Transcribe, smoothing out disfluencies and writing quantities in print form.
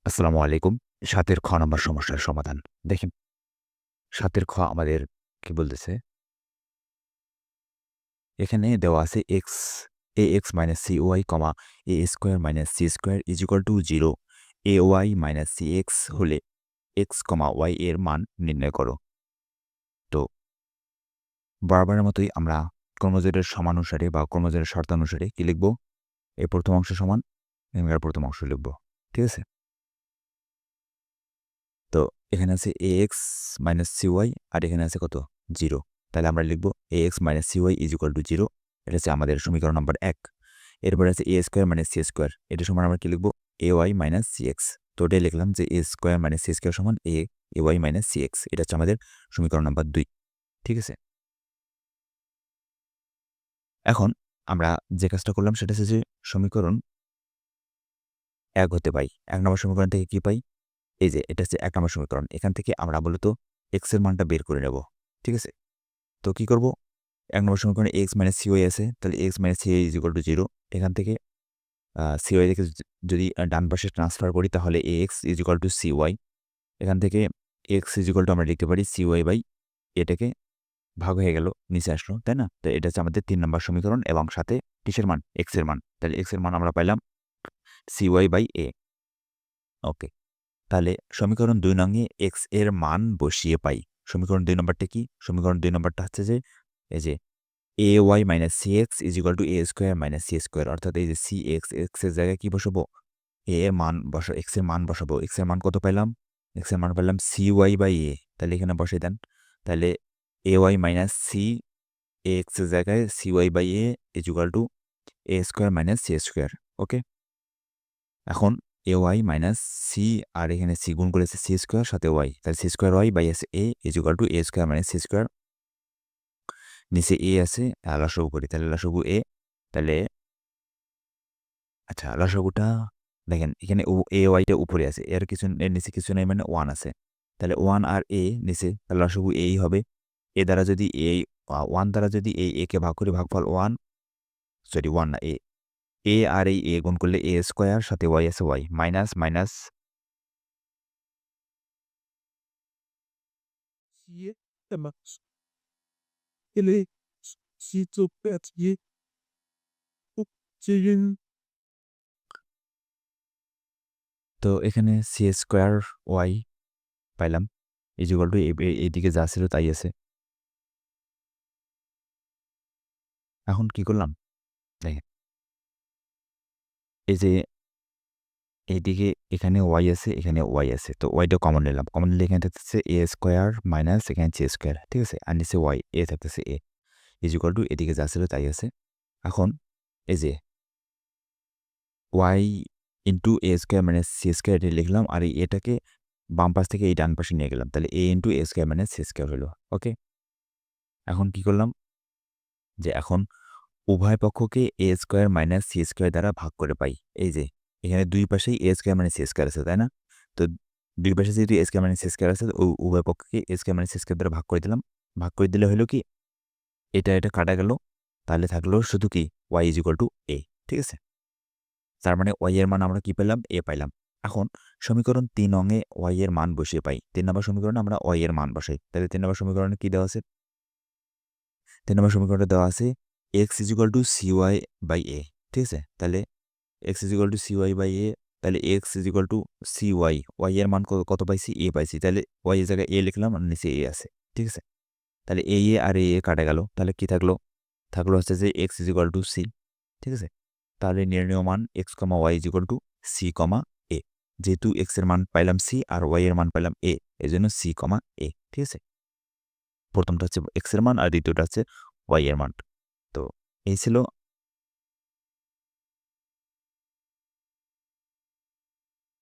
আসসালামু আলাইকুম। ৭ এর খ নাম্বার সমস্যার সমাধান। দেখেন ৭ এর খ আমাদের কি বলতেছে? এখানে দেওয়া আছে ax coy, a square c square is equal two 0 ay cx হলে x, y এর মান নির্ণয় করো। তো বরাবরের মতোই আমরা ক্রমজোরের সমানুসারে বা ক্রমজোরের শর্তানুসারে কি লিখব? এই প্রথম অংশ সমান এখানকার প্রথম অংশ লিখব। ঠিক আছে? তো এখানে আছে ax cy আর এখানে আছে কত? 0। তাহলে আমরা লিখব ax cy is equal two 0। এটা হচ্ছে আমাদের সমীকরণ নাম্বার ১। এরপরে আছে a স্কয়ার c স্কয়ার। এটা সমান আমরা কি লিখব? ay cx। তো এটাই লিখলাম যে a স্কয়ার c স্কয়ার সমান ay cx। এটা হচ্ছে আমাদের সমীকরণ নাম্বার ২। ঠিক আছে? এখন আমরা যে কাজটা করলাম সেটা হচ্ছে যে সমীকরণ ১ হতে পাই। ১ নম্বর সমীকরণ থেকে কি পাই? এই যে এটা হচ্ছে ১ নম্বর সমীকরণ। এখান থেকে আমরা মূলত x এর মানটা বের করে নেব। ঠিক আছে? তো কি করব? ১ নম্বর সমীকরণে x cy আছে। তাহলে x cy is equal two 0। এখান থেকে cy থেকে যদি ডান পাশে ট্রান্সফার করি তাহলে ax is equal to cy। এখান থেকে x ইজ ইকুয়াল টু আমরা লিখতে পারি cy বাই এটাকে ভাগ হয়ে গেল, নিচে আসলো, তাই না? তো এটা হচ্ছে আমাদের ৩ নম্বর সমীকরণ এবং সাথে কিসের মান? x এর মান। তাহলে x এর মান আমরা পাইলাম cy বাই a। ওকে। তাহলে সমীকরণ ২ নং এ x এর মান বসিয়ে পাই। সমীকরণ ২ নম্বরটা কি? সমীকরণ ২ নম্বরটা হচ্ছে যে এই যে ay cx is equal to a square c square, অর্থাৎ এই যে cx, x এর জায়গায় কি বসাবো? a এর মান x এর মান বসাবো। x এর মান কত পাইলাম? x এর মান পেলাম cy বাই a। তাহলে এখানে বসাই দেন। তাহলে ay c x এর জায়গায় cy by a is equal to a square c square. Okay? এখন ay c আর এখানে c গুণ করেছে c স্কয়ার সাথে y। তাহলে c স্কয়ার y বাই আছে a is equal to a square c square. নিচে a আছে, লসাগু করি। তাহলে লসাগু a। তাহলে আচ্ছা, লসাগুটা দেখেন এখানে ay টা উপরে আছে। এর নিচে কিছু নাই, মানে 1 আছে। তাহলে 1 আর a নিচে, তাহলে লসাগু a ই হবে। a দ্বারা যদি 1 দ্বারা যদি এই a কে ভাগ করি, ভাগফল 1, সরি 1 না a। a আর এই a গুণ করলে a স্কয়ার সাথে y আছে y। Minus, minus hier immer ele Schizophrenie Uppziehen তো এখানে c স্কয়ার y পাইলাম ইজ ইকুয়াল টু এইদিকে যা ছিল তাই আছে। এখন কি করলাম? দেখেন এই যে এইদিকে এখানে y আছে, এখানে y আছে। তো y টা কমন নিলাম। কমন নিলে এখানে থাকতেছে a স্কয়ার মাইনাস এখানে c স্কয়ার। ঠিক আছে? আর নিচে y, a থাকতেছে a ইজ ইকুয়াল টু এদিকে যা ছিল তাই আছে। এখন এই যে y into a square c square এটা লিখলাম, আর এই এটাকে বাম পাশ থেকে এই ডান পাশে নিয়ে গেলাম। তাহলে a into a square c square হলো। ওকে? এখন কি করলাম? যে এখন উভয় পক্ষকে a স্কয়ার c স্কয়ার দ্বারা ভাগ করে পাই। এই যে এখানে দুই পাশেই a স্কয়ার c স্কয়ার আছে, তাই না? তো দুই পাশে যেহেতু a স্কয়ার c স্কয়ার আছে, উভয় পক্ষকে a স্কয়ার c স্কয়ার দ্বারা ভাগ করে দিলাম। ভাগ করে দিলে হলো কি? এটা কাটা গেল। তাহলে থাকলো শুধু কি? y is equal to a। ঠিক আছে? তার মানে y এর মান আমরা কি পেলাম? a পাইলাম। এখন সমীকরণ ৩ নং এ y এর মান বসিয়ে পাই। ৩ নম্বর সমীকরণে আমরা y এর মান বসাই। তাহলে ৩ নম্বর সমীকরণে কি দেওয়া আছে? ৩ নম্বর সমীকরণে দেওয়া আছে x is equal to cy by a। ঠিক আছে? তাহলে x is equal to cy by a। তাহলে x is equal to cy। y এর মান কত পাইছি? a পাইছি। তাহলে y এর জায়গায় a লিখলাম আর নিচে a আছে। ঠিক আছে? তাহলে আর a কাটা গেল। তাহলে কি থাকলো? থাকলো হচ্ছে যে x is equal two c। ঠিক আছে? তাহলে নির্ণেয় মান x, y is equal two c, a। যেহেতু x এর মান পাইলাম c আর y এর মান পাইলাম a, এজন্য c, a। ঠিক আছে? প্রথমটা হচ্ছে x এর মান আর দ্বিতীয়টা হচ্ছে y এর মান। তো এই ছিল